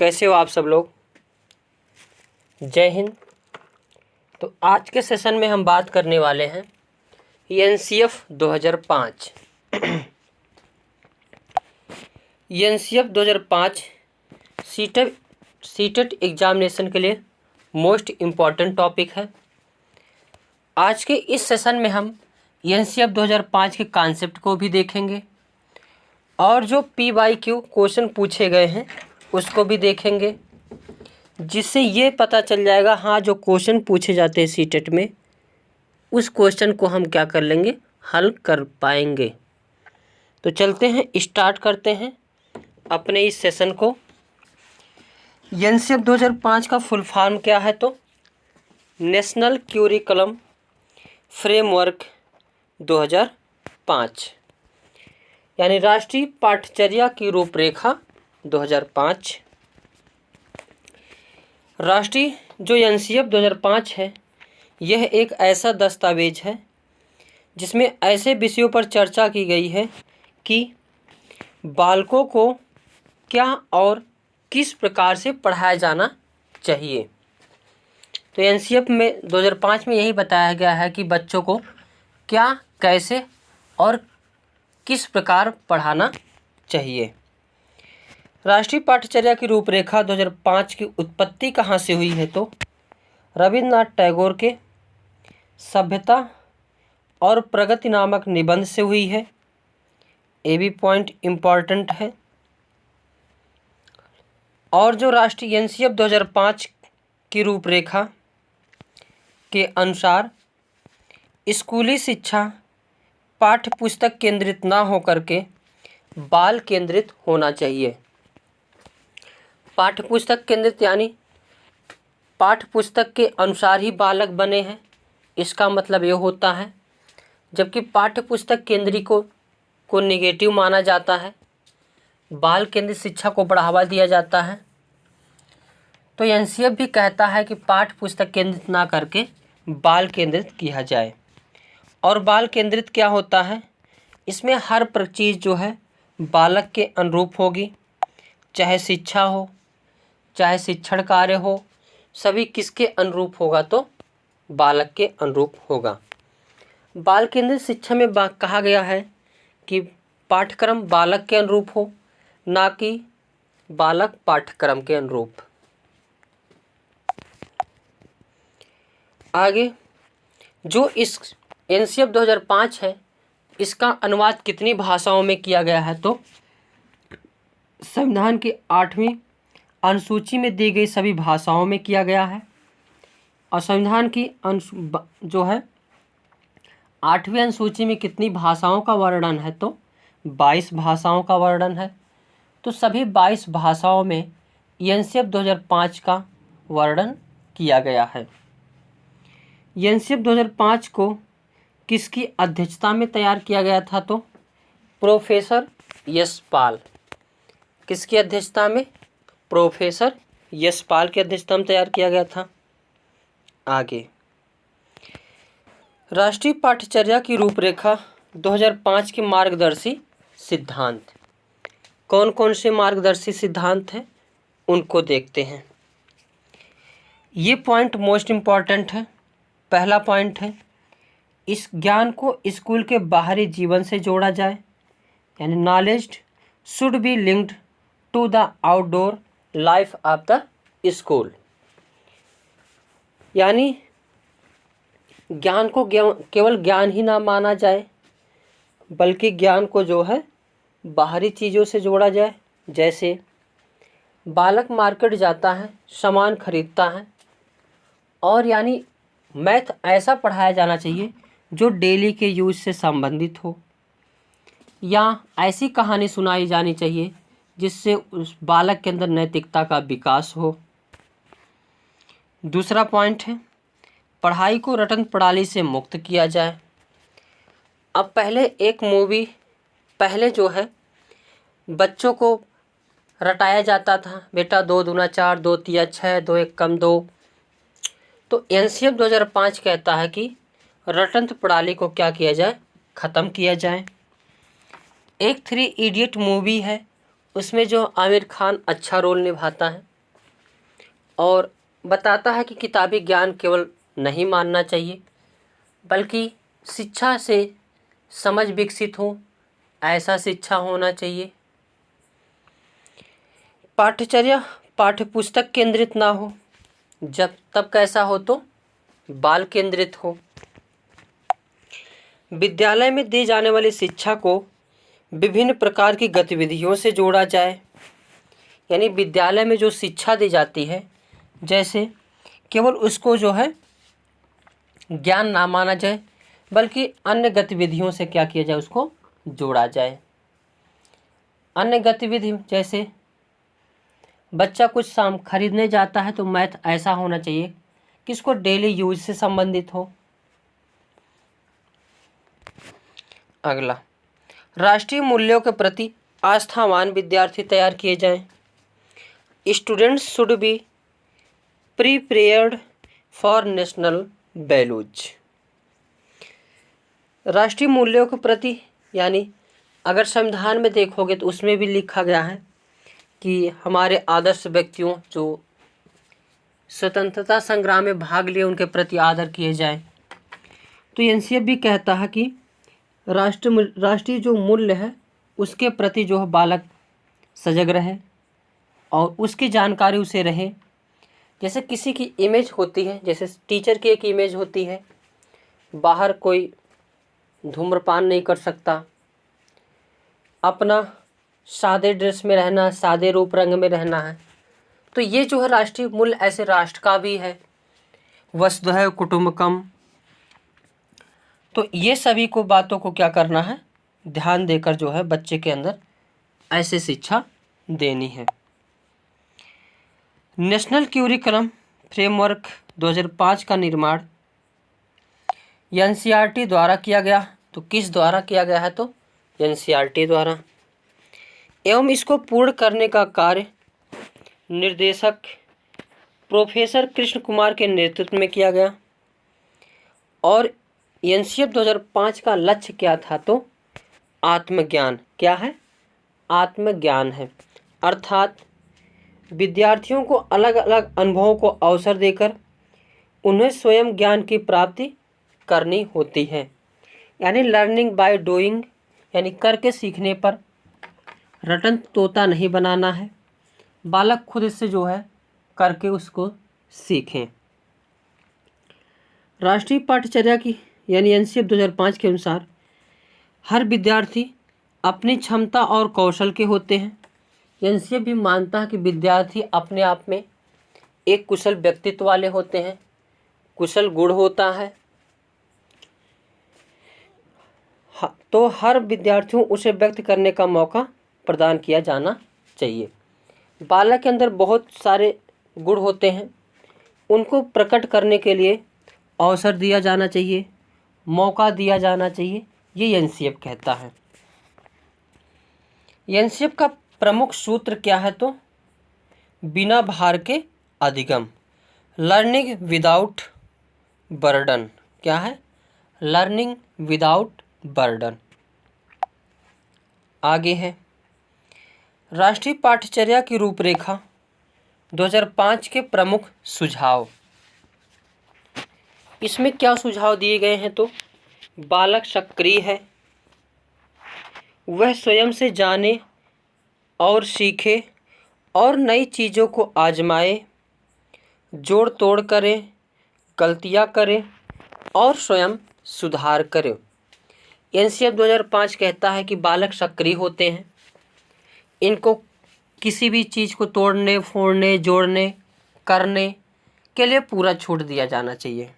कैसे हो आप सब लोग। जय हिंद। तो आज के सेशन में हम बात करने वाले हैं एनसीएफ 2005। एनसीएफ 2005 सीटेट एग्जामिनेशन के लिए मोस्ट इम्पॉर्टेंट टॉपिक है। आज के इस सेशन में हम एनसीएफ 2005 के कॉन्सेप्ट को भी देखेंगे और जो PYQ क्वेश्चन पूछे गए हैं उसको भी देखेंगे, जिससे ये पता चल जाएगा हाँ जो क्वेश्चन पूछे जाते हैं सीटेट में उस क्वेश्चन को हम क्या कर लेंगे, हल कर पाएंगे। तो चलते हैं, स्टार्ट करते हैं अपने इस सेशन को। एनसीएफ 2005 का फुल फॉर्म क्या है? तो नेशनल क्यूरिकुलम फ्रेमवर्क 2005, यानी राष्ट्रीय पाठ्यचर्या की रूपरेखा 2005। राष्ट्रीय जो एनसीएफ 2005 है, यह एक ऐसा दस्तावेज है जिसमें ऐसे विषयों पर चर्चा की गई है कि बालकों को क्या और किस प्रकार से पढ़ाया जाना चाहिए। तो एनसीएफ में 2005 में यही बताया गया है कि बच्चों को क्या, कैसे और किस प्रकार पढ़ाना चाहिए। राष्ट्रीय पाठ्यचर्या की रूपरेखा 2005 की उत्पत्ति कहाँ से हुई है? तो रविन्द्रनाथ टैगोर के सभ्यता और प्रगति नामक निबंध से हुई है। ये भी पॉइंट इम्पॉर्टेंट है। और जो राष्ट्रीय एनसीएफ 2005 की रूपरेखा के अनुसार स्कूली शिक्षा पाठ्य पुस्तक केंद्रित ना होकर के बाल केंद्रित होना चाहिए। पाठ्य पुस्तक केंद्रित यानी पाठ्य पुस्तक के अनुसार ही बालक बने हैं, इसका मतलब ये होता है। जबकि पाठ्य पुस्तक केंद्री को नेगेटिव माना जाता है, बाल केंद्रित शिक्षा को बढ़ावा दिया जाता है। तो एनसीएफ भी कहता है कि पाठ्य पुस्तक केंद्रित ना करके बाल केंद्रित किया जाए। और बाल केंद्रित क्या होता है? इसमें हर चीज़ जो है बालक के अनुरूप होगी, चाहे शिक्षा हो चाहे शिक्षण कार्य हो, सभी किसके अनुरूप होगा? तो बालक के अनुरूप होगा। बाल केंद्रित शिक्षा में कहा गया है कि पाठ्यक्रम बालक के अनुरूप हो, ना कि बालक पाठ्यक्रम के अनुरूप। आगे जो इस एनसीएफ 2005 है, इसका अनुवाद कितनी भाषाओं में किया गया है? तो संविधान की 8वीं अनुसूची में दी गई सभी भाषाओं में किया गया है। और संविधान की जो है 8वीं अनुसूची में कितनी भाषाओं का वर्णन है? तो 22 भाषाओं का वर्णन है। तो सभी 22 भाषाओं में एनसीएफ 2005 का वर्णन किया गया है। एनसीएफ 2005 को किसकी अध्यक्षता में तैयार किया गया था? तो प्रोफेसर यशपाल। किसकी अध्यक्षता में? प्रोफेसर यशपाल की अध्यक्षता में तैयार किया गया था। आगे राष्ट्रीय पाठ्यचर्या की रूपरेखा 2005 के मार्गदर्शी सिद्धांत। कौन कौन से मार्गदर्शी सिद्धांत हैं उनको देखते हैं। ये पॉइंट मोस्ट इम्पॉर्टेंट है। पहला पॉइंट है, इस ज्ञान को स्कूल के बाहरी जीवन से जोड़ा जाए, यानी knowledge should be linked to the outdoor life of the school. यानी ज्ञान को केवल ज्ञान ही ना माना जाए, बल्कि ज्ञान को जो है बाहरी चीज़ों से जोड़ा जाए। जैसे बालक मार्केट जाता है, सामान खरीदता है, और यानी मैथ ऐसा पढ़ाया जाना चाहिए जो डेली के यूज से संबंधित हो, या ऐसी कहानी सुनाई जानी चाहिए जिससे उस बालक के अंदर नैतिकता का विकास हो। दूसरा पॉइंट है, पढ़ाई को रटन प्रणाली से मुक्त किया जाए। अब पहले जो है बच्चों को रटाया जाता था, बेटा 2 दूना 4, 2 तिया 6, 2 1 कम 2। तो एनसीएफ 2005 कहता है कि रटन प्रणाली को क्या किया जाए, ख़त्म किया जाए। एक 3 इडियट मूवी है, उसमें जो आमिर खान अच्छा रोल निभाता है, और बताता है कि किताबी ज्ञान केवल नहीं मानना चाहिए, बल्कि शिक्षा से समझ विकसित हो, ऐसा शिक्षा होना चाहिए। पाठ्यचर्या पाठ्यपुस्तक केंद्रित ना हो, जब तब कैसा हो तो बाल केंद्रित हो। विद्यालय में दी जाने वाली शिक्षा को विभिन्न प्रकार की गतिविधियों से जोड़ा जाए। यानी विद्यालय में जो शिक्षा दी जाती है, जैसे केवल उसको जो है ज्ञान ना माना जाए, बल्कि अन्य गतिविधियों से क्या किया जाए, उसको जोड़ा जाए। अन्य गतिविधि जैसे बच्चा कुछ सामान खरीदने जाता है तो मैथ ऐसा होना चाहिए कि इसको डेली यूज से संबंधित हो। अगला, राष्ट्रीय मूल्यों के प्रति आस्थावान विद्यार्थी तैयार किए जाएं। Students should be prepared for national values. राष्ट्रीय मूल्यों के प्रति, यानी अगर संविधान में देखोगे तो उसमें भी लिखा गया है कि हमारे आदर्श व्यक्तियों जो स्वतंत्रता संग्राम में भाग लिए उनके प्रति आदर किए जाए। तो एनसीएफ भी कहता है कि राष्ट्रीय जो मूल्य है उसके प्रति जो है बालक सजग रहे और उसकी जानकारी उसे रहे। जैसे किसी की इमेज होती है, जैसे टीचर की एक इमेज होती है, बाहर कोई धूम्रपान नहीं कर सकता, अपना सादे ड्रेस में रहना, सादे रूप रंग में रहना है। तो ये जो है राष्ट्रीय मूल्य ऐसे राष्ट्र का भी है, वसुधैव कुटुंबकम। तो ये सभी को बातों को क्या करना है, ध्यान देकर जो है बच्चे के अंदर ऐसे शिक्षा देनी है। नेशनल करिकुलम फ्रेमवर्क 2005 का निर्माण एनसीईआरटी द्वारा किया गया। तो किस द्वारा किया गया है, तो एनसीईआरटी द्वारा। एवं इसको पूर्ण करने का कार्य निर्देशक प्रोफेसर कृष्ण कुमार के नेतृत्व में किया गया। और एनसीईआरटी 2005 का लक्ष्य क्या था, तो आत्मज्ञान। क्या है, आत्मज्ञान है। अर्थात विद्यार्थियों को अलग अलग अनुभवों को अवसर देकर उन्हें स्वयं ज्ञान की प्राप्ति करनी होती है। यानी लर्निंग बाय डूइंग, यानी करके सीखने पर। रटन तोता नहीं बनाना है, बालक खुद इससे जो है करके उसको सीखें। राष्ट्रीय पाठ्यचर्या की यानी एनसीईआरटी 2005 के अनुसार हर विद्यार्थी अपनी क्षमता और कौशल के होते हैं। एनसीईआरटी भी मानता है कि विद्यार्थी अपने आप में एक कुशल व्यक्तित्व वाले होते हैं, कुशल गुण होता है। तो हर विद्यार्थियों उसे व्यक्त करने का मौका प्रदान किया जाना चाहिए। बालक के अंदर बहुत सारे गुण होते हैं, उनको प्रकट करने के लिए अवसर दिया जाना चाहिए, मौका दिया जाना चाहिए, ये एनसीईआरटी कहता है। एनसीईआरटी का प्रमुख सूत्र क्या है, तो बिना भार के अधिगम, लर्निंग विदाउट बर्डन। क्या है, लर्निंग विदाउट बर्डन। आगे है राष्ट्रीय पाठ्यचर्या की रूपरेखा 2005 के प्रमुख सुझाव। इसमें क्या सुझाव दिए गए हैं, तो बालक सक्रिय है, वह स्वयं से जाने और सीखे और नई चीज़ों को आजमाए, जोड़ तोड़ करे, गलतियां करे और स्वयं सुधार करे। एनसीईआरटी 2005 कहता है कि बालक सक्रिय होते हैं, इनको किसी भी चीज़ को तोड़ने फोड़ने जोड़ने करने के लिए पूरा छूट दिया जाना चाहिए।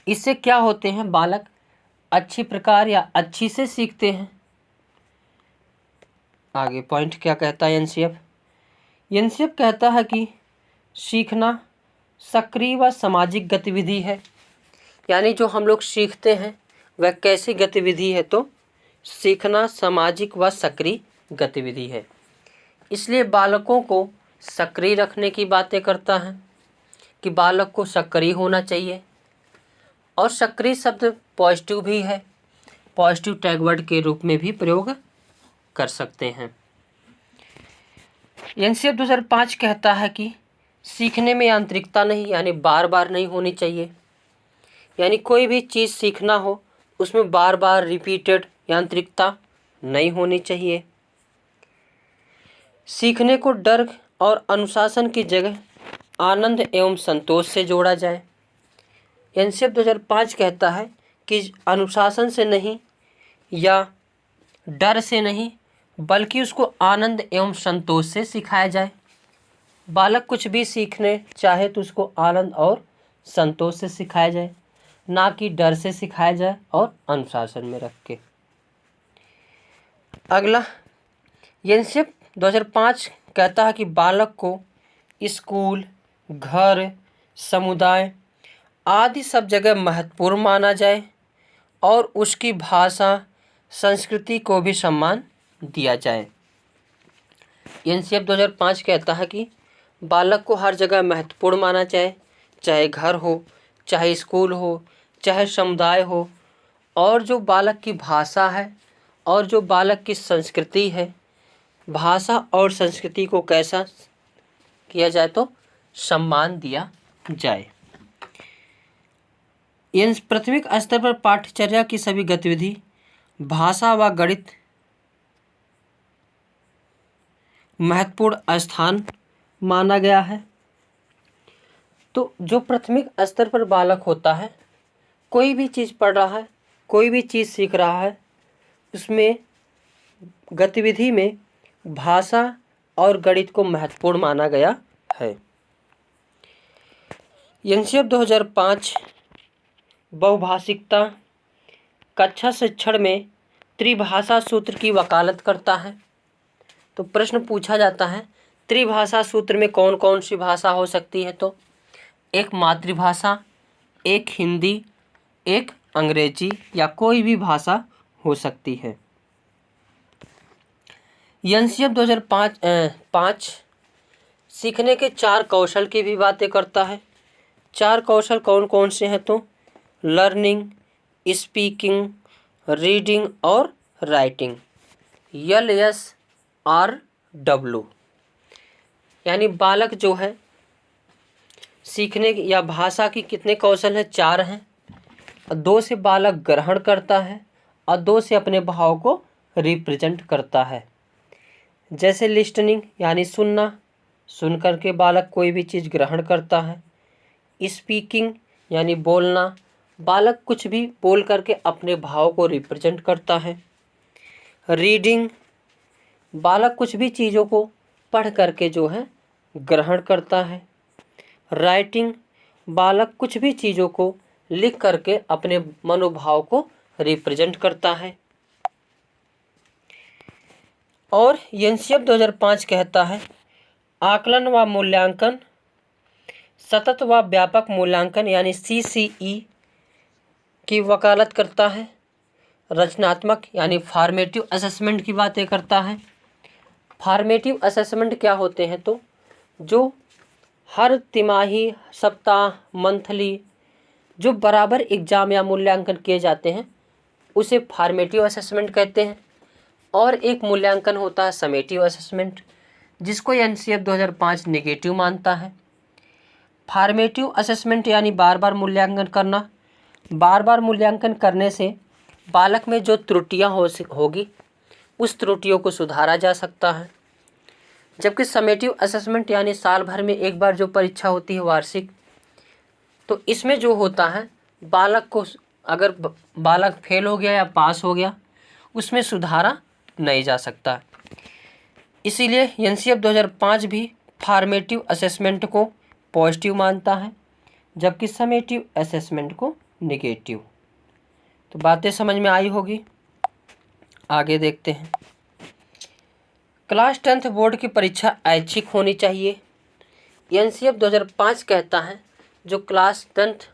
इससे क्या होते हैं, बालक अच्छी प्रकार या अच्छी से सीखते हैं। आगे पॉइंट क्या कहता है एनसीईआरटी कहता है कि सीखना सक्रिय व सामाजिक गतिविधि है। यानी जो हम लोग सीखते हैं वह कैसी गतिविधि है, तो सीखना सामाजिक व सक्रिय गतिविधि है। इसलिए बालकों को सक्रिय रखने की बातें करता है कि बालक को सक्रिय होना चाहिए। और सक्रिय शब्द पॉजिटिव भी है, पॉजिटिव टैग वर्ड के रूप में भी प्रयोग कर सकते हैं। एनसीईआरटी 2005 कहता है कि सीखने में यांत्रिकता नहीं, यानी बार बार नहीं होनी चाहिए। यानी कोई भी चीज़ सीखना हो उसमें बार बार रिपीटेड यांत्रिकता नहीं होनी चाहिए। सीखने को डर और अनुशासन की जगह आनंद एवं संतोष से जोड़ा जाए। एनसीएफ 2005 कहता है कि अनुशासन से नहीं या डर से नहीं, बल्कि उसको आनंद एवं संतोष से सिखाया जाए। बालक कुछ भी सीखने चाहे तो उसको आनंद और संतोष से सिखाया जाए, ना कि डर से सिखाया जाए और अनुशासन में रख के। अगला, एनसीएफ 2005 कहता है कि बालक को स्कूल, घर, समुदाय आदि सब जगह महत्वपूर्ण माना जाए और उसकी भाषा, संस्कृति को भी सम्मान दिया जाए। एनसीएफ 2005 कहता है कि बालक को हर जगह महत्वपूर्ण माना जाए, चाहे घर हो, चाहे स्कूल हो, चाहे समुदाय हो, और जो बालक की भाषा है और जो बालक की संस्कृति है, भाषा और संस्कृति को कैसा किया जाए तो सम्मान दिया जाए। इन प्राथमिक स्तर पर पाठ्यचर्या की सभी गतिविधि भाषा व गणित महत्वपूर्ण स्थान माना गया है। तो जो प्राथमिक स्तर पर बालक होता है, कोई भी चीज़ पढ़ रहा है, कोई भी चीज़ सीख रहा है, उसमें गतिविधि में भाषा और गणित को महत्वपूर्ण माना गया है। एनसीएफ 2005 बहुभाषिकता कक्षा शिक्षण में त्रिभाषा सूत्र की वकालत करता है। तो प्रश्न पूछा जाता है, त्रिभाषा सूत्र में कौन कौन सी भाषा हो सकती है? तो एक मातृभाषा, एक हिंदी, एक अंग्रेजी या कोई भी भाषा हो सकती है। एनसीएफ 2005 सीखने के 4 कौशल की भी बातें करता है। 4 कौशल कौन कौन से हैं? तो लर्निंग, स्पीकिंग, रीडिंग और राइटिंग, LSRW। यानी बालक जो है सीखने या भाषा की कितने कौशल हैं? 4 हैं। 2 से बालक ग्रहण करता है और 2 से अपने भाव को रिप्रेजेंट करता है। जैसे लिस्टनिंग यानी सुनना, सुन करके बालक कोई भी चीज़ ग्रहण करता है। स्पीकिंग यानी बोलना, बालक कुछ भी बोल करके अपने भाव को रिप्रेजेंट करता है। रीडिंग, बालक कुछ भी चीज़ों को पढ़ करके जो है ग्रहण करता है। राइटिंग, बालक कुछ भी चीज़ों को लिख करके अपने मनोभाव को रिप्रेजेंट करता है। और एनसीएफ 2005 कहता है आकलन व मूल्यांकन, सतत व व्यापक मूल्यांकन यानी CCE की वकालत करता है। रचनात्मक यानी फॉर्मेटिव असेसमेंट की बातें करता है। फॉर्मेटिव असेसमेंट क्या होते हैं? तो जो हर तिमाही, सप्ताह, मंथली जो बराबर एग्जाम या मूल्यांकन किए जाते हैं उसे फॉर्मेटिव असेसमेंट कहते हैं। और एक मूल्यांकन होता है समेटिव असेसमेंट, जिसको एनसीएफ 2005 नेगेटिव मानता है। फॉर्मेटिव असेसमेंट यानी बार बार मूल्यांकन करना। बार बार मूल्यांकन करने से बालक में जो त्रुटियां होगी उस त्रुटियों को सुधारा जा सकता है। जबकि समेटिव असेसमेंट यानी साल भर में एक बार जो परीक्षा होती है वार्षिक, तो इसमें जो होता है बालक को, अगर बालक फेल हो गया या पास हो गया, उसमें सुधारा नहीं जा सकता। इसीलिए एनसीएफ 2005 भी फॉर्मेटिव असेसमेंट को पॉजिटिव मानता है, जबकि समेटिव असेसमेंट को नेगेटिव। तो बातें समझ में आई होगी। आगे देखते हैं। क्लास 10th बोर्ड की परीक्षा ऐच्छिक होनी चाहिए। एनसीएफ 2005 कहता है जो क्लास 10th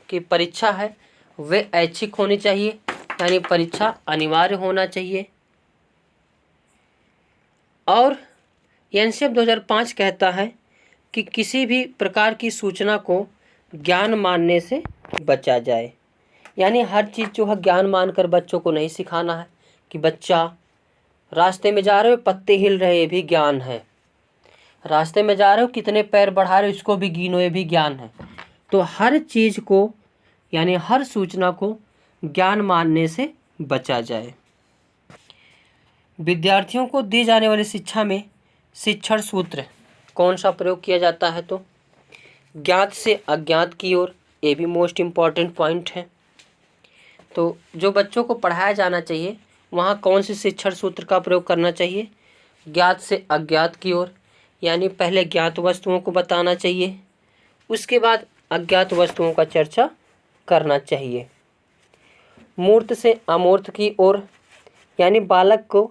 की परीक्षा है वे ऐच्छिक होनी चाहिए, यानी परीक्षा अनिवार्य होना चाहिए। और एनसीएफ 2005 कहता है कि किसी भी प्रकार की सूचना को ज्ञान मानने से बचा जाए। यानी हर चीज़ जो है ज्ञान मानकर बच्चों को नहीं सिखाना है कि बच्चा रास्ते में जा रहे हो पत्ते हिल रहे, ये भी ज्ञान है। रास्ते में जा रहे हो कितने पैर बढ़ा रहे हो इसको भी गिनो, ये भी ज्ञान है। तो हर चीज़ को यानी हर सूचना को ज्ञान मानने से बचा जाए। विद्यार्थियों को दी जाने वाली शिक्षा में शिक्षण सूत्र कौन सा प्रयोग किया जाता है? तो ज्ञात से अज्ञात की ओर, ये भी मोस्ट इम्पॉर्टेंट पॉइंट है। तो जो बच्चों को पढ़ाया जाना चाहिए वहाँ कौन से शिक्षण सूत्र का प्रयोग करना चाहिए? ज्ञात से अज्ञात की ओर, यानी पहले ज्ञात वस्तुओं को बताना चाहिए, उसके बाद अज्ञात वस्तुओं का चर्चा करना चाहिए। मूर्त से अमूर्त की ओर, यानी बालक को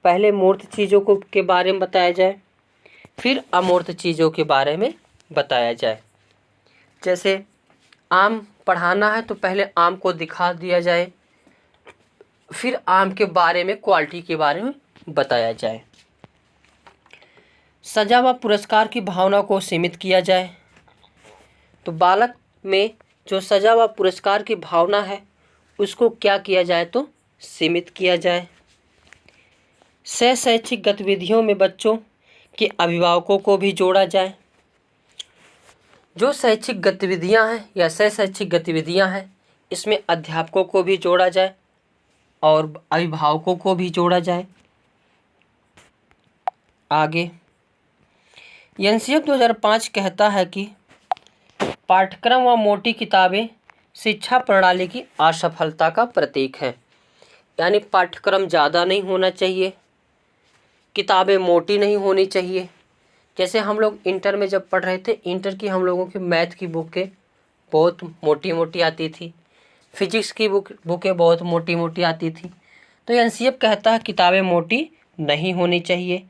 पहले मूर्त चीज़ों को के बारे में बताया जाए, फिर अमूर्त चीज़ों के बारे में बताया जाए। जैसे आम पढ़ाना है तो पहले आम को दिखा दिया जाए, फिर आम के बारे में, क्वालिटी के बारे में बताया जाए। सजा व पुरस्कार की भावना को सीमित किया जाए। तो बालक में जो सजा व पुरस्कार की भावना है उसको क्या किया जाए? तो सीमित किया जाए। शैक्षिक गतिविधियों में बच्चों के अभिभावकों को भी जोड़ा जाए। जो शैक्षिक गतिविधियां हैं या शैक्षिक गतिविधियां हैं इसमें अध्यापकों को भी जोड़ा जाए और अभिभावकों को भी जोड़ा जाए। आगे एनसीएफ 2005 कहता है कि पाठ्यक्रम व मोटी किताबें शिक्षा प्रणाली की असफलता का प्रतीक है। यानी पाठ्यक्रम ज़्यादा नहीं होना चाहिए, किताबें मोटी नहीं होनी चाहिए। जैसे हम लोग इंटर में जब पढ़ रहे थे, इंटर की हम लोगों की मैथ की बुकें बहुत मोटी मोटी आती थी, फिजिक्स की बुकें बहुत मोटी मोटी आती थी। तो एनसीएफ कहता है किताबें मोटी नहीं होनी चाहिए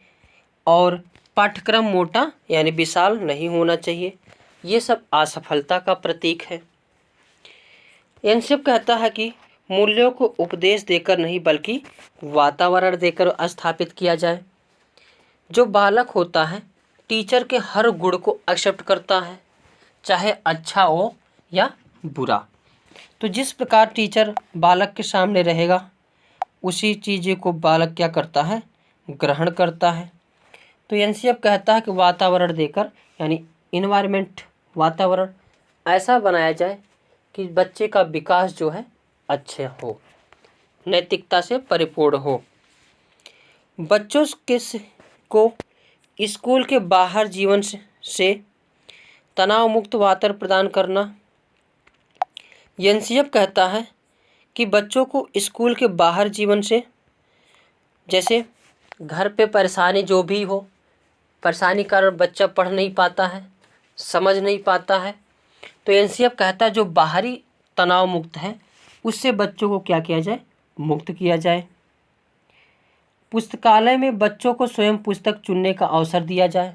और पाठ्यक्रम मोटा यानी विशाल नहीं होना चाहिए। ये सब असफलता का प्रतीक है। एनसीएफ कहता है कि मूल्यों को उपदेश देकर नहीं बल्कि वातावरण देकर स्थापित किया जाए। जो बालक होता है टीचर के हर गुण को एक्सेप्ट करता है, चाहे अच्छा हो या बुरा। तो जिस प्रकार टीचर बालक के सामने रहेगा उसी चीज़ को बालक क्या करता है? ग्रहण करता है। तो एनसीएफ कहता है कि वातावरण देकर यानी इन्वायरमेंट, वातावरण ऐसा बनाया जाए कि बच्चे का विकास जो है अच्छे हो, नैतिकता से परिपूर्ण हो। बच्चों को स्कूल के बाहर जीवन से तनाव मुक्त वातावरण प्रदान करना। एनसीएफ कहता है कि बच्चों को स्कूल के बाहर जीवन से, जैसे घर पे परेशानी जो भी हो, परेशानी के कारण बच्चा पढ़ नहीं पाता है, समझ नहीं पाता है, तो एनसीएफ कहता है जो बाहरी तनाव मुक्त है उससे बच्चों को क्या किया जाए? मुक्त किया जाए। पुस्तकालय में बच्चों को स्वयं पुस्तक चुनने का अवसर दिया जाए।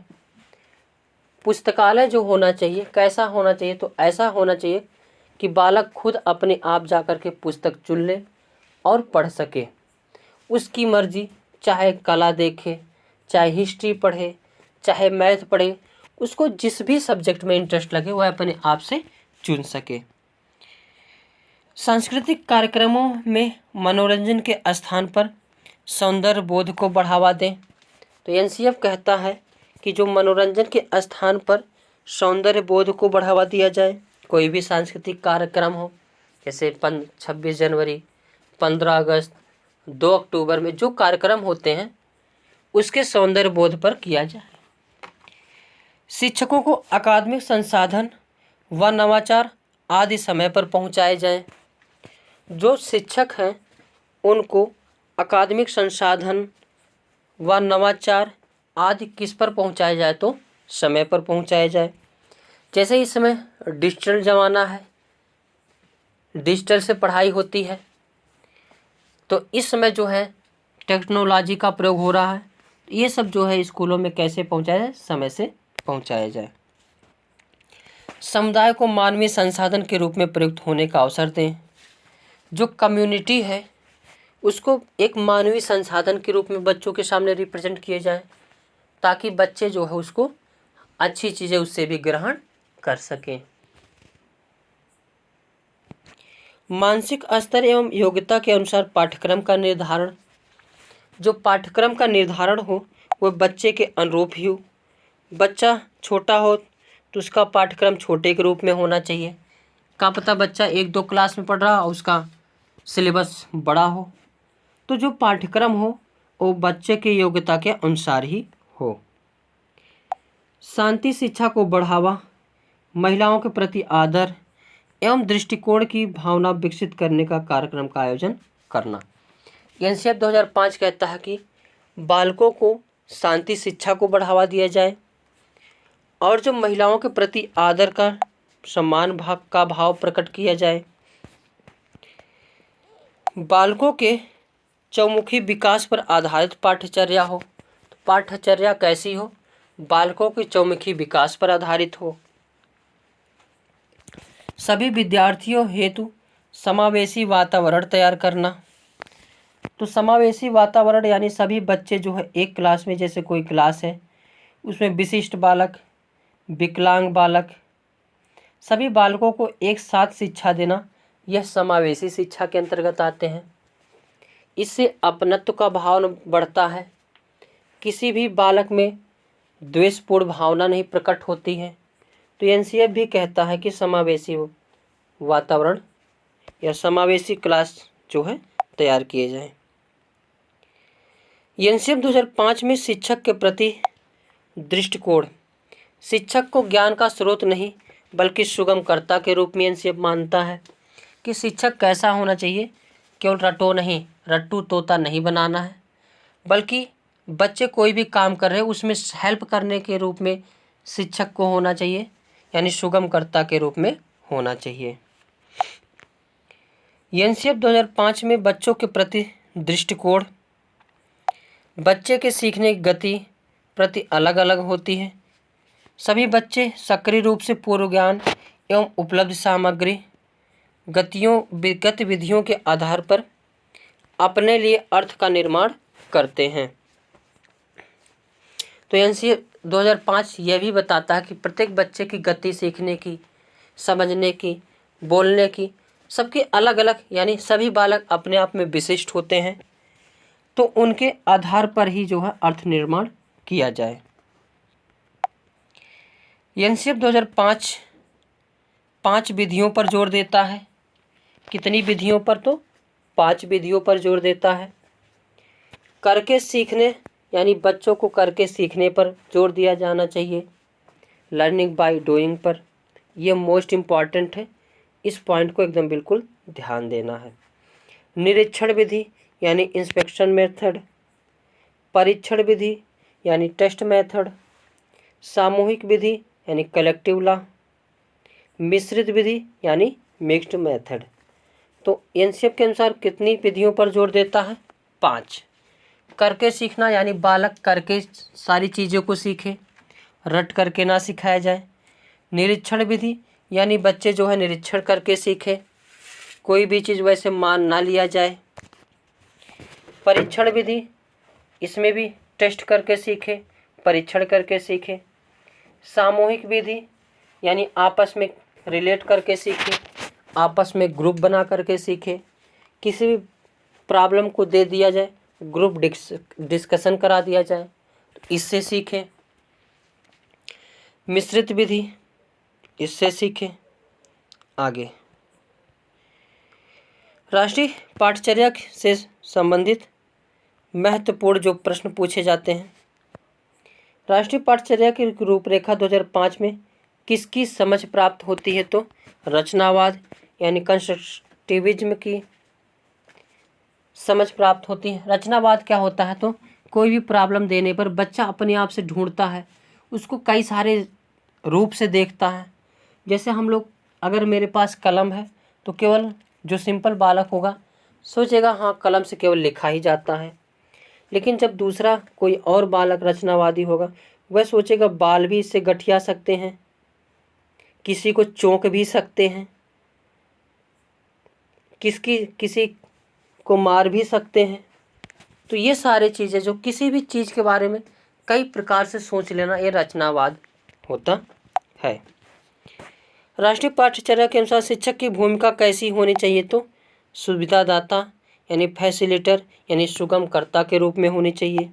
पुस्तकालय जो होना चाहिए कैसा होना चाहिए? तो ऐसा होना चाहिए कि बालक खुद अपने आप जाकर के पुस्तक चुन ले और पढ़ सके, उसकी मर्जी, चाहे कला देखे, चाहे हिस्ट्री पढ़े, चाहे मैथ पढ़े, उसको जिस भी सब्जेक्ट में इंटरेस्ट लगे वह अपने आप से चुन सके। सांस्कृतिक कार्यक्रमों में मनोरंजन के स्थान पर सौंदर्य बोध को बढ़ावा दें। तो एनसीएफ कहता है कि जो मनोरंजन के स्थान पर सौंदर्य बोध को बढ़ावा दिया जाए। कोई भी सांस्कृतिक कार्यक्रम हो, जैसे 26 जनवरी, 15 अगस्त, 2 अक्टूबर में जो कार्यक्रम होते हैं उसके सौंदर्य बोध पर किया जाए। शिक्षकों को अकादमिक संसाधन व नवाचार आदि समय पर पहुंचाए जाएं। जो शिक्षक हैं उनको अकादमिक संसाधन व नवाचार आदि किस पर पहुंचाया जाए? तो समय पर पहुंचाया जाए। जैसे इस समय डिजिटल ज़माना है, डिजिटल से पढ़ाई होती है, तो इस समय जो है टेक्नोलॉजी का प्रयोग हो रहा है। ये सब जो है स्कूलों में कैसे पहुंचाया जाए? समय से पहुंचाया जाए। समुदाय को मानवीय संसाधन के रूप में प्रयुक्त होने का अवसर दें। जो कम्युनिटी है उसको एक मानवीय संसाधन के रूप में बच्चों के सामने रिप्रेजेंट किए जाएं, ताकि बच्चे जो है उसको अच्छी चीज़ें उससे भी ग्रहण कर सकें। मानसिक स्तर एवं योग्यता के अनुसार पाठ्यक्रम का निर्धारण। जो पाठ्यक्रम का निर्धारण हो वह बच्चे के अनुरूप ही हो, बच्चा छोटा हो तो उसका पाठ्यक्रम छोटे के रूप में होना चाहिए। क्या पता बच्चा 1-2 क्लास में पढ़ रहा और उसका सिलेबस बड़ा हो। तो जो पाठ्यक्रम हो वो बच्चे की योग्यता के अनुसार ही हो। शांति शिक्षा को बढ़ावा, महिलाओं के प्रति आदर एवं दृष्टिकोण की भावना विकसित करने का कार्यक्रम का आयोजन करना। एनसीएफ 2005 कहता है कि बालकों को शांति शिक्षा को बढ़ावा दिया जाए और जो महिलाओं के प्रति आदर का सम्मान का भाव प्रकट किया जाए। बालकों के चौमुखी विकास पर आधारित पाठ्यचर्या हो। तो पाठ्यचर्या कैसी हो? बालकों के चौमुखी विकास पर आधारित हो। सभी विद्यार्थियों हेतु समावेशी वातावरण तैयार करना। तो समावेशी वातावरण यानी सभी बच्चे जो है एक क्लास में, जैसे कोई क्लास है उसमें विशिष्ट बालक, विकलांग बालक, सभी बालकों को एक साथ शिक्षा देना, यह समावेशी शिक्षा के अंतर्गत आते हैं। इससे अपनत्व का भाव बढ़ता है, किसी भी बालक में द्वेषपूर्ण भावना नहीं प्रकट होती है। तो एनसीएफ भी कहता है कि समावेशी वातावरण या समावेशी क्लास जो है तैयार किए जाएं। एनसीएफ 2005 में शिक्षक के प्रति दृष्टिकोण, शिक्षक को ज्ञान का स्रोत नहीं बल्कि सुगमकर्ता के रूप में एनसीएफ मानता है कि शिक्षक कैसा होना चाहिए। केवल रट्टू तोता नहीं बनाना है, बल्कि बच्चे कोई भी काम कर रहे हैं उसमें हेल्प करने के रूप में शिक्षक को होना चाहिए, यानी सुगमकर्ता के रूप में होना चाहिए। एनसीएफ 2005 में बच्चों के प्रति दृष्टिकोण, बच्चे के सीखने की गति प्रति अलग अलग होती है। सभी बच्चे सक्रिय रूप से पूर्व ज्ञान एवं उपलब्ध सामग्री गतिविधियों के आधार पर अपने लिए अर्थ का निर्माण करते हैं। तो एनसीएफ 2005 यह भी बताता है कि प्रत्येक बच्चे की गति सीखने की, समझने की, बोलने की सबकी अलग अलग, यानी सभी बालक अपने आप में विशिष्ट होते हैं। तो उनके आधार पर ही जो है अर्थ निर्माण किया जाए। एनसीएफ 2005 5 विधियों पर जोर देता है। कितनी विधियों पर? तो 5 विधियों पर जोर देता है। करके सीखने, यानी बच्चों को करके सीखने पर जोर दिया जाना चाहिए। लर्निंग बाय डूइंग पर, यह मोस्ट इम्पॉर्टेंट है, इस पॉइंट को एकदम बिल्कुल ध्यान देना है। निरीक्षण विधि यानी इंस्पेक्शन मेथड, परीक्षण विधि यानी टेस्ट मेथड, सामूहिक विधि यानी कलेक्टिव लॉ, मिश्रित विधि यानी मिक्स्ड मेथड। तो एनसीएफ के अनुसार कितनी विधियों पर जोर देता है? 5। करके सीखना यानी बालक करके सारी चीज़ों को सीखे, रट करके ना सिखाया जाए। निरीक्षण विधि यानी बच्चे जो है निरीक्षण करके सीखे, कोई भी चीज़ वैसे मान ना लिया जाए। परीक्षण विधि, इसमें भी टेस्ट करके सीखे, परीक्षण करके सीखे। सामूहिक विधि यानी आपस में रिलेट करके सीखे, आपस में ग्रुप बना करके सीखे। किसी भी प्रॉब्लम को दे दिया जाए, ग्रुप डिस्कशन करा दिया जाए, तो इससे सीखें। मिश्रित विधि, इससे सीखें। आगे राष्ट्रीय पाठ्यचर्या से संबंधित महत्वपूर्ण जो प्रश्न पूछे जाते हैं। राष्ट्रीय पाठ्यचर्या की रूपरेखा 2005 में किसकी समझ प्राप्त होती है? तो रचनावाद यानी कंस्ट्रक्टिविज्म की समझ प्राप्त होती है। रचनावाद क्या होता है? तो कोई भी प्रॉब्लम देने पर बच्चा अपने आप से ढूंढता है, उसको कई सारे रूप से देखता है। जैसे हम लोग, अगर मेरे पास कलम है तो केवल जो सिंपल बालक होगा सोचेगा हाँ कलम से केवल लिखा ही जाता है, लेकिन जब दूसरा कोई और बालक रचनावादी होगा वह सोचेगा बाल भी इससे गठिया सकते हैं, किसी को चौंक भी सकते हैं, किसी को मार भी सकते हैं। तो ये सारे चीज़ें जो किसी भी चीज़ के बारे में कई प्रकार से सोच लेना, ये रचनावाद होता है। राष्ट्रीय पाठ्यचर्या के अनुसार शिक्षक की भूमिका कैसी होनी चाहिए? तो सुविधादाता यानी फैसिलिटेटर यानी सुगमकर्ता के रूप में होनी चाहिए।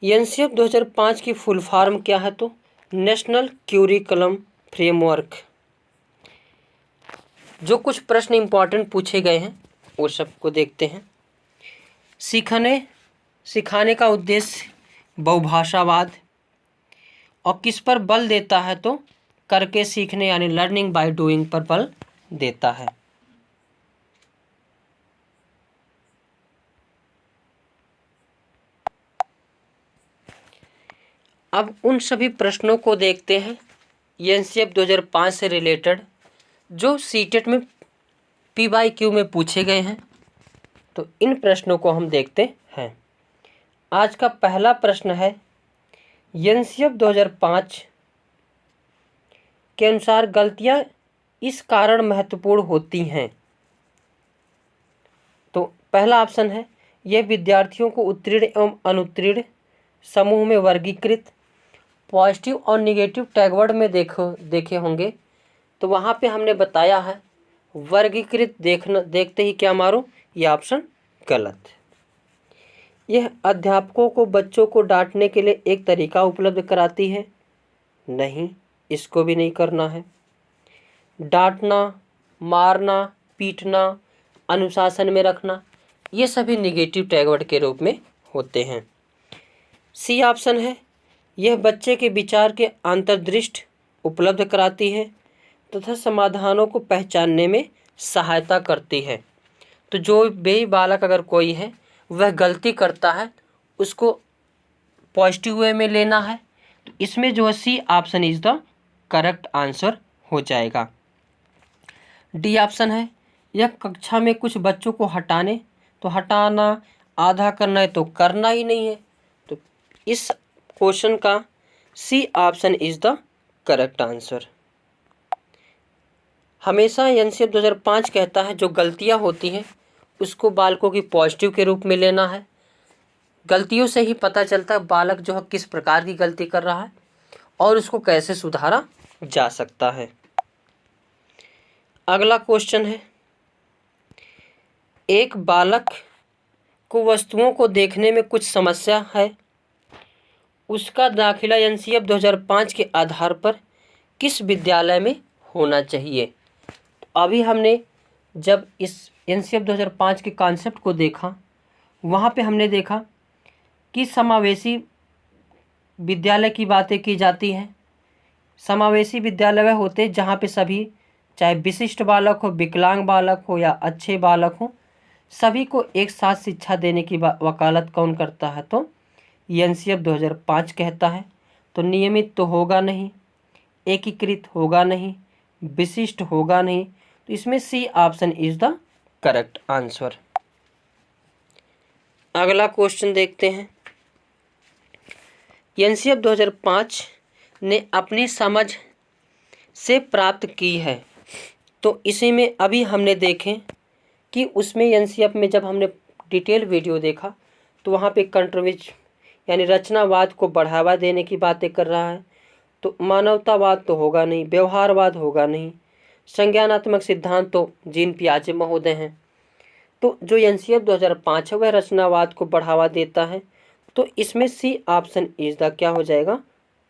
एनसीएफ 2005 की फुल फॉर्म क्या है? तो नेशनल क्यूरिकुलम फ्रेमवर्क। जो कुछ प्रश्न इंपॉर्टेंट पूछे गए हैं वो सबको देखते हैं। सिखाने का उद्देश्य बहुभाषावाद, और किस पर बल देता है? तो करके सीखने यानी लर्निंग बाय डूइंग पर बल देता है। अब उन सभी प्रश्नों को देखते हैं एनसीएफ 2005 से रिलेटेड जो सीटेट में PYQ में पूछे गए हैं। तो इन प्रश्नों को हम देखते हैं। आज का पहला प्रश्न है, एनसीएफ 2005 के अनुसार गलतियां इस कारण महत्वपूर्ण होती हैं। तो पहला ऑप्शन है, यह विद्यार्थियों को उत्तीर्ण एवं अनुत्तीर्ण समूह में वर्गीकृत। पॉजिटिव और निगेटिव टैगवर्ड में देखे होंगे तो वहाँ पे हमने बताया है वर्गीकृत देखते ही क्या मारो, यह ऑप्शन गलत। यह अध्यापकों को बच्चों को डांटने के लिए एक तरीका उपलब्ध कराती है। नहीं, इसको भी नहीं करना है। डांटना, मारना, पीटना, अनुशासन में रखना, ये सभी निगेटिव टैगवर्ड के रूप में होते हैं। सी ऑप्शन है, यह बच्चे के विचार के अंतर्दृष्टि उपलब्ध कराती है तथा समाधानों को पहचानने में सहायता करती है। तो जो भी बालक अगर कोई है वह गलती करता है उसको पॉजिटिव वे में लेना है। तो इसमें जो है C option is the correct answer हो जाएगा। डी ऑप्शन है, यह कक्षा में कुछ बच्चों को हटाना, आधा करना है तो करना ही नहीं है। तो इस क्वेश्चन का C option is the correct answer. हमेशा एनसीएफ 2005 कहता है जो गलतियां होती हैं उसको बालकों की पॉजिटिव के रूप में लेना है। गलतियों से ही पता चलता है बालक जो है किस प्रकार की गलती कर रहा है और उसको कैसे सुधारा जा सकता है। अगला क्वेश्चन है, एक बालक को वस्तुओं को देखने में कुछ समस्या है, उसका दाखिला एनसीएफ 2005 के आधार पर किस विद्यालय में होना चाहिए? अभी हमने जब इस एनसीएफ 2005 के कॉन्सेप्ट को देखा वहाँ पे हमने देखा कि समावेशी विद्यालय की बातें की जाती हैं। समावेशी विद्यालय वह होते हैं जहाँ पे सभी, चाहे विशिष्ट बालक हो, विकलांग बालक हो या अच्छे बालक हो, सभी को एक साथ शिक्षा देने की वकालत कौन करता है? तो एनसीएफ 2005 कहता है। तो नियमित तो होगा नहीं, एकीकृत होगा नहीं, विशिष्ट होगा नहीं। तो इसमें C option is the correct answer. अगला क्वेश्चन देखते हैं, एनसीएफ 2005 ने अपनी समझ से प्राप्त की है। तो इसी में अभी हमने देखें कि उसमें एनसीएफ में जब हमने डिटेल वीडियो देखा तो वहाँ पे कंट्रोवर्सी यानी रचनावाद को बढ़ावा देने की बातें कर रहा है। तो मानवतावाद तो होगा नहीं, व्यवहारवाद होगा नहीं, संज्ञानात्मक सिद्धांत तो जीन पियाजे महोदय हैं। तो जो एनसीएफ 2005 है वह रचनावाद को बढ़ावा देता है। तो इसमें सी ऑप्शन इज द क्या हो जाएगा?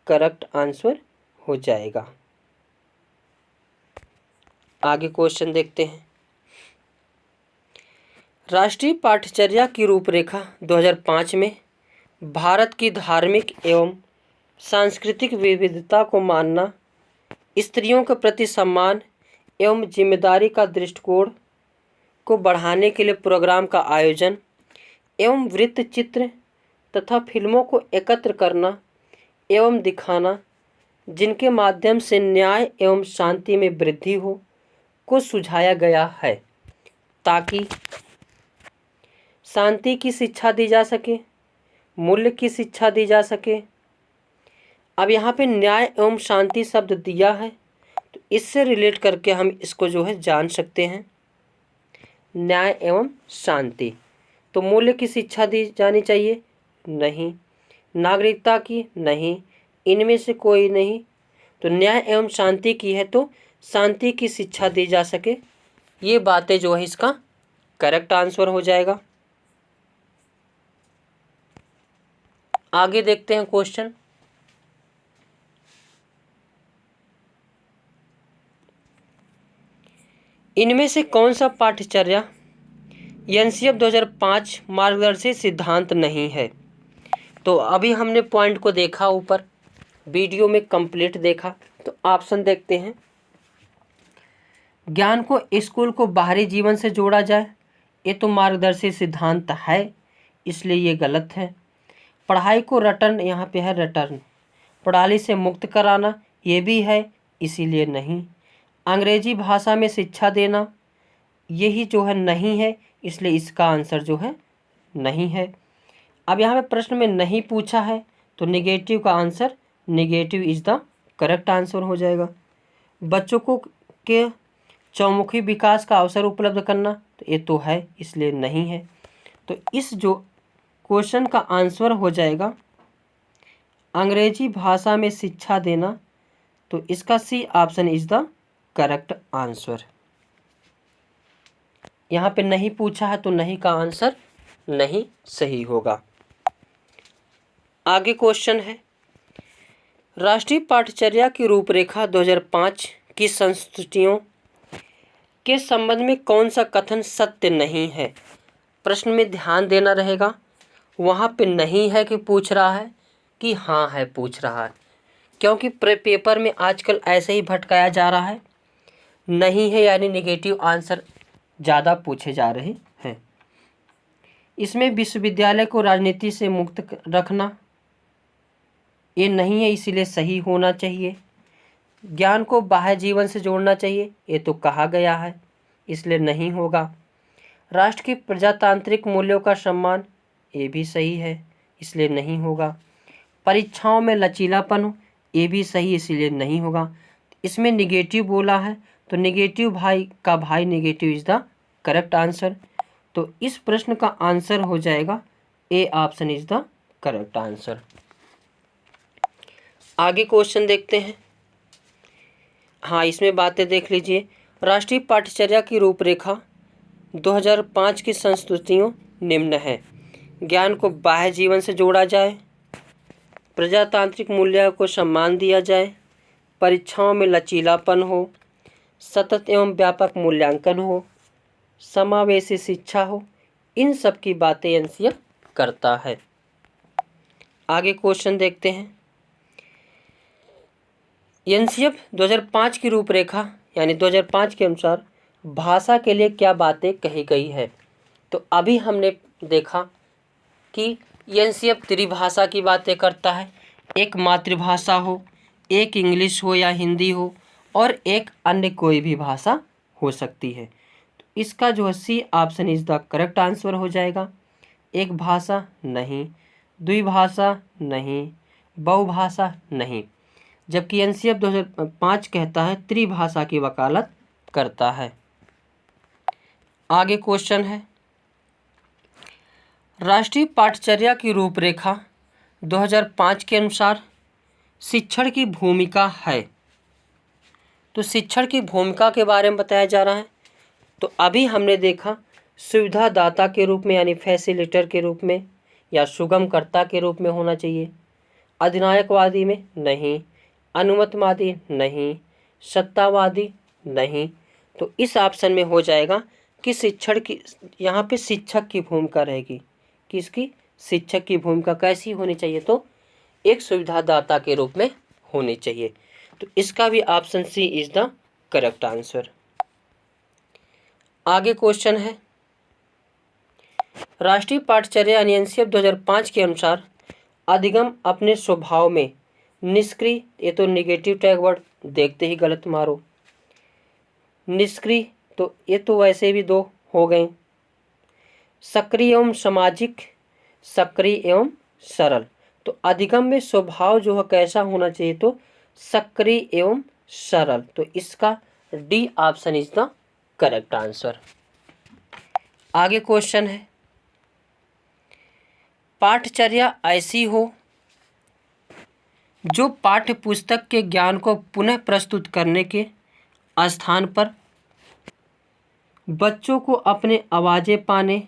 करेक्ट आंसर हो जाएगा। आगे क्वेश्चन देखते हैं, राष्ट्रीय पाठ्यचर्या की रूपरेखा 2005 में भारत की धार्मिक एवं सांस्कृतिक विविधता को मानना, स्त्रियों के प्रति सम्मान एवं जिम्मेदारी का दृष्टिकोण को बढ़ाने के लिए प्रोग्राम का आयोजन एवं वृत्त चित्र तथा फिल्मों को एकत्र करना एवं दिखाना जिनके माध्यम से न्याय एवं शांति में वृद्धि हो को सुझाया गया है ताकि शांति की शिक्षा दी जा सके, मूल्य की शिक्षा दी जा सके। अब यहाँ पे न्याय एवं शांति शब्द दिया है तो इससे रिलेट करके हम इसको जो है जान सकते हैं। न्याय एवं शांति, तो मूल्य की शिक्षा दी जानी चाहिए? नहीं। नागरिकता की? नहीं। इनमें से कोई नहीं। तो न्याय एवं शांति की है तो शांति की शिक्षा दी जा सके, ये बातें जो है इसका करेक्ट आंसर हो जाएगा। आगे देखते हैं क्वेश्चन। इनमें से कौन सा पाठ्यचर्या एनसीएफ 2005 मार्गदर्शित सिद्धांत नहीं है? तो अभी हमने पॉइंट को देखा, ऊपर वीडियो में कंप्लीट देखा। तो ऑप्शन देखते हैं। ज्ञान को स्कूल को बाहरी जीवन से जोड़ा जाए, ये तो मार्गदर्शी सिद्धांत है, इसलिए ये गलत है। पढ़ाई को रटन, यहाँ पे है रटन, प्रणाली से मुक्त कराना, ये भी है, इसीलिए नहीं। अंग्रेजी भाषा में शिक्षा देना, यही जो है नहीं है, इसलिए इसका आंसर जो है नहीं है। अब यहाँ पे प्रश्न में नहीं पूछा है, तो नेगेटिव का answer negative is the correct answer हो जाएगा। बच्चों को के चौमुखी विकास का अवसर उपलब्ध करना, तो ये तो है, इसलिए नहीं है। तो इस जो क्वेश्चन का आंसर हो जाएगा अंग्रेजी भाषा में शिक्षा देना, तो इसका C option is the correct answer. यहाँ पे नहीं पूछा है, तो नहीं का आंसर नहीं सही होगा। आगे क्वेश्चन है, राष्ट्रीय पाठ्यचर्या की रूपरेखा 2005 की संस्तुतियों के संबंध में कौन सा कथन सत्य नहीं है? प्रश्न में ध्यान देना रहेगा, वहाँ पे नहीं है कि पूछ रहा है कि हाँ है पूछ रहा है, क्योंकि पेपर में आजकल ऐसे ही भटकाया जा रहा है। नहीं है यानी नेगेटिव आंसर ज़्यादा पूछे जा रहे हैं। इसमें विश्वविद्यालय को राजनीति से मुक्त रखना, ये नहीं है, इसीलिए सही होना चाहिए। ज्ञान को बाह्य जीवन से जोड़ना चाहिए, ये तो कहा गया है, इसलिए नहीं होगा। राष्ट्र की प्रजातांत्रिक मूल्यों का सम्मान, ये भी सही है, इसलिए नहीं होगा। परीक्षाओं में लचीलापन, ये भी सही, इसलिए नहीं होगा। इसमें निगेटिव बोला है, तो निगेटिव भाई का भाई negative is the correct answer. तो इस प्रश्न का आंसर हो जाएगा A option is the correct answer. आगे क्वेश्चन देखते हैं। हाँ, इसमें बातें देख लीजिए। राष्ट्रीय पाठ्यचर्या की रूपरेखा 2005 की संस्तुतियों निम्न है। ज्ञान को बाह्य जीवन से जोड़ा जाए, प्रजातांत्रिक मूल्यों को सम्मान दिया जाए, परीक्षाओं में लचीलापन हो, सतत एवं व्यापक मूल्यांकन हो, समावेशी शिक्षा हो, इन सब की बातें एनसीएफ करता है। आगे क्वेश्चन देखते हैं। एनसीएफ 2005 की रूपरेखा यानी 2005 के अनुसार भाषा के लिए क्या बातें कही गई है? तो अभी हमने देखा कि एनसीएफ त्रिभाषा की बातें करता है, एक मातृभाषा हो, एक इंग्लिश हो या हिंदी हो, और एक अन्य कोई भी भाषा हो सकती है। तो इसका जो है C option is the correct answer हो जाएगा। एक भाषा नहीं, द्विभाषा नहीं, बहुभाषा नहीं, जबकि एनसीएफ 2005 कहता है त्रिभाषा की वकालत करता है। आगे क्वेश्चन है, राष्ट्रीय पाठ्यचर्या की रूपरेखा 2005 के अनुसार शिक्षण की भूमिका है। तो शिक्षण की भूमिका के बारे में बताया जा रहा है। तो अभी हमने देखा सुविधादाता के रूप में यानी फैसिलिटेटर के रूप में या सुगमकर्ता के रूप में होना चाहिए, अधिनायकवादी में नहीं, अनुमतवादी नहीं, सत्तावादी नहीं। तो इस ऑप्शन में हो जाएगा कि शिक्षण की, यहाँ पे शिक्षक की भूमिका रहेगी। किसकी? शिक्षक की भूमिका कैसी होनी चाहिए? तो एक सुविधादाता के रूप में होनी चाहिए। तो इसका भी option C is the correct answer. आगे क्वेश्चन है, राष्ट्रीय पाठ्यचर्या यानी एनसीएफ 2005 के अनुसार अधिगम अपने स्वभाव में निष्क्रिय, ये तो नेगेटिव टैग वर्ड देखते ही गलत मारो। निष्क्रिय तो ये तो वैसे भी दो हो गए। सक्रिय एवं सामाजिक, सक्रिय एवं सरल। तो अधिगम में स्वभाव जो है कैसा होना चाहिए? तो सक्रिय एवं सरल। तो इसका D option is the correct answer. आगे क्वेश्चन है, पाठ्यचर्या ऐसी हो जो पाठ्य पुस्तक के ज्ञान को पुनः प्रस्तुत करने के स्थान पर बच्चों को अपने आवाज़ें पाने,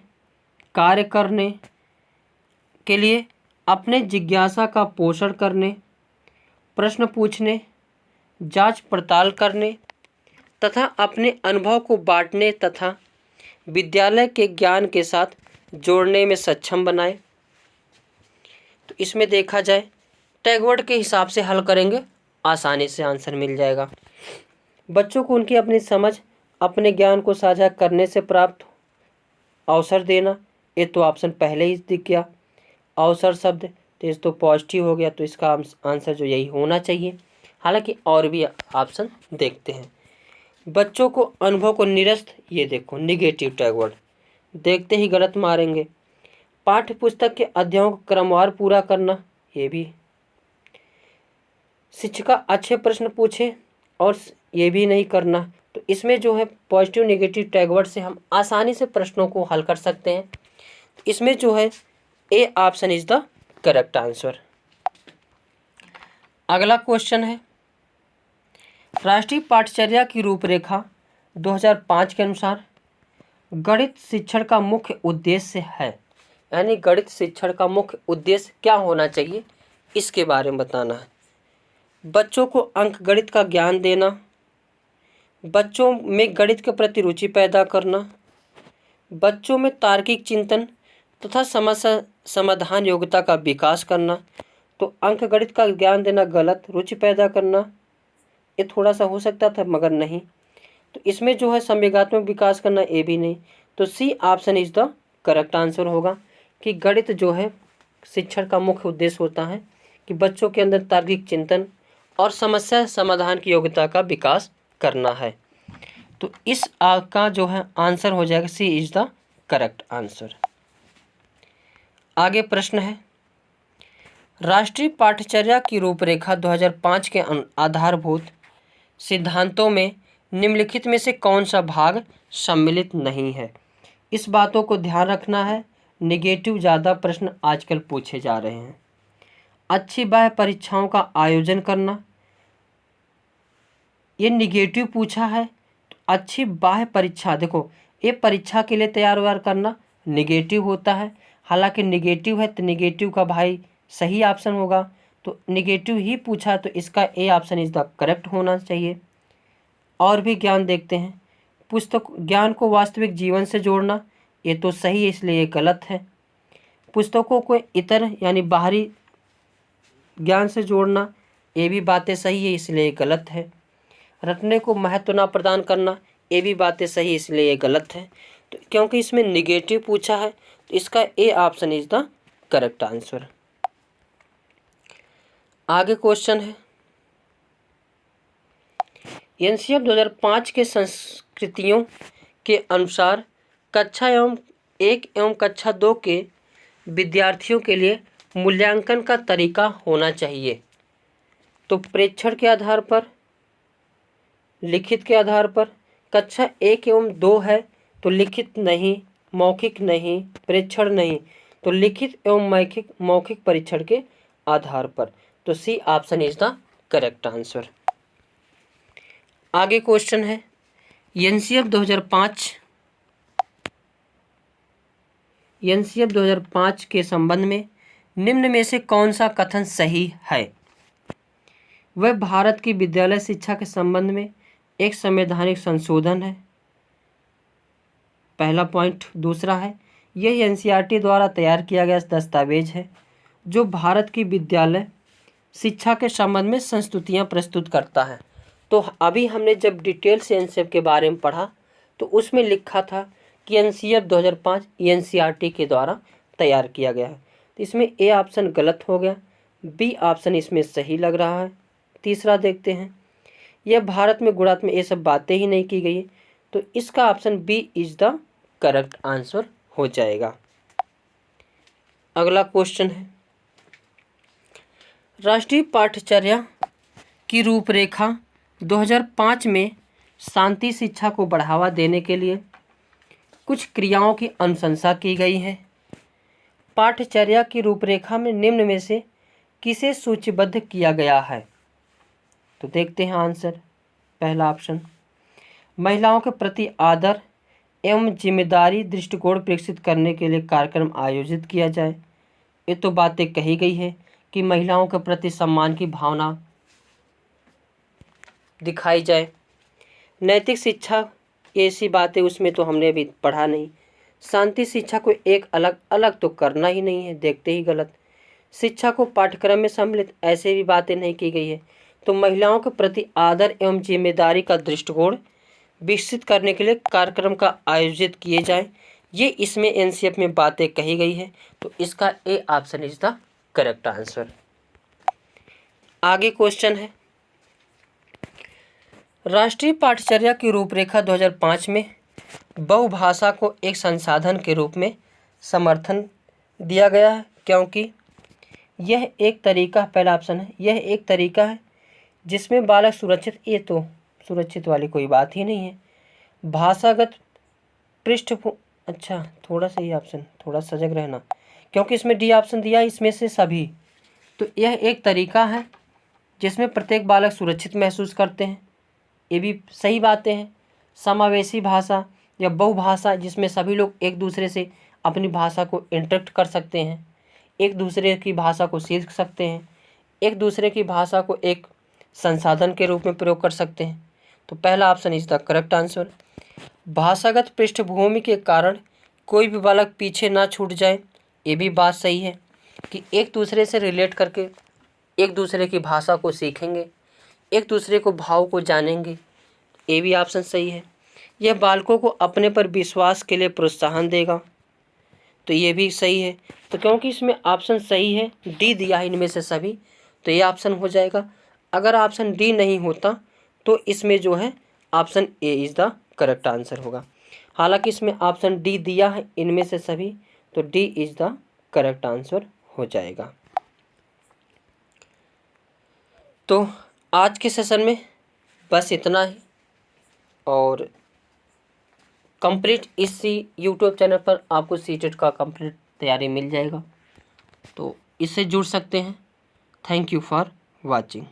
कार्य करने के लिए अपने जिज्ञासा का पोषण करने, प्रश्न पूछने, जांच पड़ताल करने तथा अपने अनुभव को बांटने तथा विद्यालय के ज्ञान के साथ जोड़ने में सक्षम बनाए। तो इसमें देखा जाए टैगवर्ड के हिसाब से हल करेंगे, आसानी से आंसर मिल जाएगा। बच्चों को उनकी अपनी समझ, अपने ज्ञान को साझा करने से प्राप्त अवसर देना, ये तो ऑप्शन पहले ही दिख गया। अवसर शब्द तो इस तो पॉजिटिव हो गया, तो इसका आंसर जो यही होना चाहिए। हालांकि और भी ऑप्शन देखते हैं। बच्चों को अनुभव को निरस्त, ये देखो निगेटिव टैगवर्ड, देखते ही गलत मारेंगे। पाठ्य पुस्तक के अध्यायों को क्रमवार पूरा करना, ये भी। शिक्षिका अच्छे प्रश्न पूछे और ये भी नहीं करना, तो इसमें जो है पॉजिटिव नेगेटिव टैगवर्ड से हम आसानी से प्रश्नों को हल कर सकते हैं। इसमें जो है A option is the correct answer. अगला क्वेश्चन है, राष्ट्रीय पाठ्यचर्या की रूपरेखा 2005 के अनुसार गणित शिक्षण का मुख्य उद्देश्य है, यानी गणित शिक्षण का मुख्य उद्देश्य क्या होना चाहिए, इसके बारे में बताना है। बच्चों को अंक गणित का ज्ञान देना, बच्चों में गणित के प्रति रुचि पैदा करना, बच्चों में तार्किक चिंतन तथा समस्या समाधान योग्यता का विकास करना। तो अंक गणित का ज्ञान देना गलत, रुचि पैदा करना ये थोड़ा सा हो सकता था मगर नहीं। तो इसमें जो है संवेगात्मक विकास करना, ये भी नहीं। तो C option is the correct answer होगा कि गणित जो है शिक्षण का मुख्य उद्देश्य होता है कि बच्चों के अंदर तार्किक चिंतन और समस्या समाधान की योग्यता का विकास करना है। तो इस का जो है आंसर हो जाएगा सी इज द करेक्ट आंसर। आगे प्रश्न है, राष्ट्रीय पाठ्यचर्या की रूपरेखा 2005 के आधारभूत सिद्धांतों में निम्नलिखित में से कौन सा भाग सम्मिलित नहीं है। इस बातों को ध्यान रखना है, निगेटिव ज़्यादा प्रश्न आजकल पूछे जा रहे हैं। अच्छी बाह्य परीक्षाओं का आयोजन करना, ये निगेटिव पूछा है। तो अच्छी बाह्य परीक्षा, देखो ये परीक्षा के लिए तैयार व्यार करना निगेटिव होता है। हालांकि निगेटिव है तो निगेटिव का भाई सही ऑप्शन होगा, तो निगेटिव ही पूछा, तो इसका A option is the correct होना चाहिए। और भी ज्ञान देखते हैं, पुस्तक ज्ञान को वास्तविक जीवन से जोड़ना, ये तो सही है इसलिए ये गलत है। पुस्तकों को इतर यानी बाहरी ज्ञान से जोड़ना, ये भी बातें सही है इसलिए ये गलत है। रटने को महत्व ना प्रदान करना, ये भी बातें सही इसलिए ये गलत है। तो क्योंकि इसमें निगेटिव पूछा है तो इसका A option is the correct answer. आगे क्वेश्चन है, एनसीएफ 2005 के संस्कृतियों के अनुसार कक्षा एवं 1 एवं कक्षा 2 के विद्यार्थियों के लिए मूल्यांकन का तरीका होना चाहिए। तो प्रेक्षण के आधार पर, लिखित के आधार पर। कक्षा 1 एवं 2 है तो लिखित नहीं, मौखिक नहीं, प्रेक्षण नहीं, तो लिखित एवं मौखिक परीक्षण के आधार पर। तो C option is the correct answer. आगे क्वेश्चन है, एनसीएफ 2005 के संबंध में निम्न में से कौन सा कथन सही है। वह भारत की विद्यालय शिक्षा के संबंध में एक संवैधानिक संशोधन है, पहला पॉइंट। दूसरा है, यह एनसीईआरटी द्वारा तैयार किया गया दस्तावेज है जो भारत की विद्यालय शिक्षा के संबंध में संस्तुतियाँ प्रस्तुत करता है। तो अभी हमने जब डिटेल से एनसीएफ के बारे में पढ़ा तो उसमें लिखा था कि एनसीएफ 2005 एनसीईआरटी के द्वारा तैयार किया गया है। तो इसमें ए ऑप्शन गलत हो गया, बी ऑप्शन इसमें सही लग रहा है। तीसरा देखते हैं, यह भारत में गुणात्मक ये सब बातें ही नहीं की गई है, तो इसका option B is the correct answer हो जाएगा। अगला क्वेश्चन है, राष्ट्रीय पाठ्यचर्या की रूपरेखा 2005 में शांति शिक्षा को बढ़ावा देने के लिए कुछ क्रियाओं की अनुशंसा की गई है। पाठ्यचर्या की रूपरेखा में निम्न में से किसे सूचीबद्ध किया गया है। तो देखते हैं आंसर। पहला ऑप्शन, महिलाओं के प्रति आदर एवं जिम्मेदारी दृष्टिकोण विकसित करने के लिए कार्यक्रम आयोजित किया जाए। ये तो बातें कही गई है कि महिलाओं के प्रति सम्मान की भावना दिखाई जाए। नैतिक शिक्षा, ऐसी बातें उसमें तो हमने अभी पढ़ा नहीं। शांति शिक्षा को एक अलग अलग तो करना ही नहीं है, देखते ही गलत। शिक्षा को पाठ्यक्रम में सम्मिलित, ऐसे भी बातें नहीं की गई है। तो महिलाओं के प्रति आदर एवं जिम्मेदारी का दृष्टिकोण विकसित करने के लिए कार्यक्रम का आयोजित किए जाए, ये इसमें एनसीएफ में बातें कही गई है। तो इसका A option is the correct answer. आगे क्वेश्चन है, राष्ट्रीय पाठ्यचर्या की रूपरेखा 2005 में बहुभाषा को एक संसाधन के रूप में समर्थन दिया गया है, क्योंकि यह एक तरीका, पहला ऑप्शन है, यह एक तरीका है जिसमें बालक सुरक्षित, ये तो सुरक्षित वाली कोई बात ही नहीं है। भाषागत पृष्ठभूमि, अच्छा थोड़ा सा ये ऑप्शन, थोड़ा सजग रहना, क्योंकि इसमें डी ऑप्शन दिया इसमें से सभी। तो यह एक तरीका है जिसमें प्रत्येक बालक सुरक्षित महसूस करते हैं, ये भी सही बातें हैं। समावेशी भाषा या बहुभाषा, जिसमें सभी लोग एक दूसरे से अपनी भाषा को इंटरेक्ट कर सकते हैं, एक दूसरे की भाषा को सीख सकते हैं, एक दूसरे की भाषा को एक संसाधन के रूप में प्रयोग कर सकते हैं। तो पहला option is the correct answer. भाषागत पृष्ठभूमि के कारण कोई भी बालक पीछे ना छूट जाए, ये भी बात सही है कि एक दूसरे से रिलेट करके एक दूसरे की भाषा को सीखेंगे, एक दूसरे को भाव को जानेंगे, ये भी ऑप्शन सही है। यह बालकों को अपने पर विश्वास के लिए प्रोत्साहन देगा, तो ये भी सही है। तो क्योंकि इसमें ऑप्शन सही है, डी दिया है इनमें से सभी, तो ये ऑप्शन हो जाएगा। अगर ऑप्शन डी नहीं होता तो इसमें जो है option A is the correct answer होगा। हालांकि इसमें ऑप्शन डी दिया है इनमें से सभी, तो D is the correct answer हो जाएगा। तो आज के सेशन में बस इतना ही, और कंप्लीट इसी यूट्यूब चैनल पर आपको सीटेट का कंप्लीट तैयारी मिल जाएगा, तो इससे जुड़ सकते हैं। Thank you for watching.